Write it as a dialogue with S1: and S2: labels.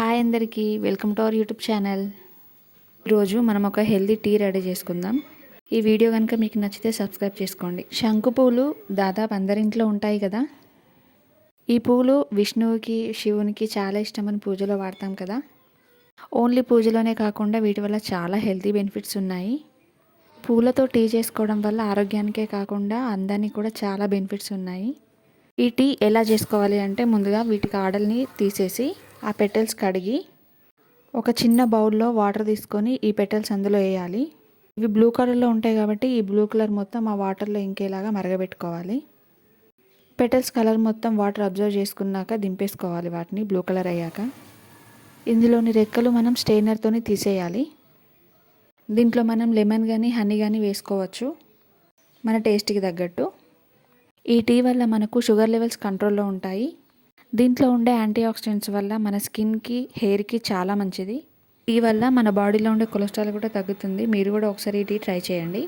S1: Hi అందరికీ, welcome to our YouTube channel. ఈరోజు మనం ఒక హెల్దీ టీ రెడీ చేసుకుందాం. ఈ వీడియో కనుక మీకు నచ్చితే సబ్స్క్రైబ్ చేసుకోండి. శంకు పూలు దాదాపు అందరింట్లో ఉంటాయి కదా. ఈ పూలు విష్ణువుకి, శివునికి చాలా ఇష్టమని పూజలో వాడతాం కదా. ఓన్లీ పూజలోనే కాకుండా వీటి వల్ల చాలా హెల్తీ బెనిఫిట్స్ ఉన్నాయి. పూలతో టీ చేసుకోవడం వల్ల ఆరోగ్యానికే కాకుండా అందానికి కూడా చాలా బెనిఫిట్స్ ఉన్నాయి. ఈ టీ ఎలా చేసుకోవాలి అంటే, ముందుగా వీటికి ఆడల్ని తీసేసి ఆ పెటల్స్ కడిగి ఒక చిన్న బౌల్లో వాటర్ తీసుకొని ఈ పెటల్స్ అందులో వేయాలి. ఇవి బ్లూ కలర్లో ఉంటాయి కాబట్టి ఈ బ్లూ కలర్ మొత్తం ఆ వాటర్లో ఇంకేలాగా మరగబెట్టుకోవాలి. పెటల్స్ కలర్ మొత్తం వాటర్ అబ్జర్వ్ చేసుకున్నాక దింపేసుకోవాలి వాటిని బ్లూ కలర్ అయ్యాక. ఇందులోని రెక్కలు మనం స్ట్రెయినర్తోని తీసేయాలి. దీంట్లో మనం లెమన్ కానీ హనీ కానీ వేసుకోవచ్చు మన టేస్ట్కి తగ్గట్టు. ఈ టీ వల్ల మనకు షుగర్ లెవెల్స్ కంట్రోల్లో ఉంటాయి. దీంట్లో ఉండే యాంటీ ఆక్సిడెంట్స్ వల్ల మన స్కిన్కి, హెయిర్కి చాలా మంచిది. టీ వల్ల మన బాడీలో ఉండే కొలెస్ట్రాల్ కూడా తగ్గుతుంది. మీరు కూడా ఒకసారి ఈ టీ ట్రై చేయండి.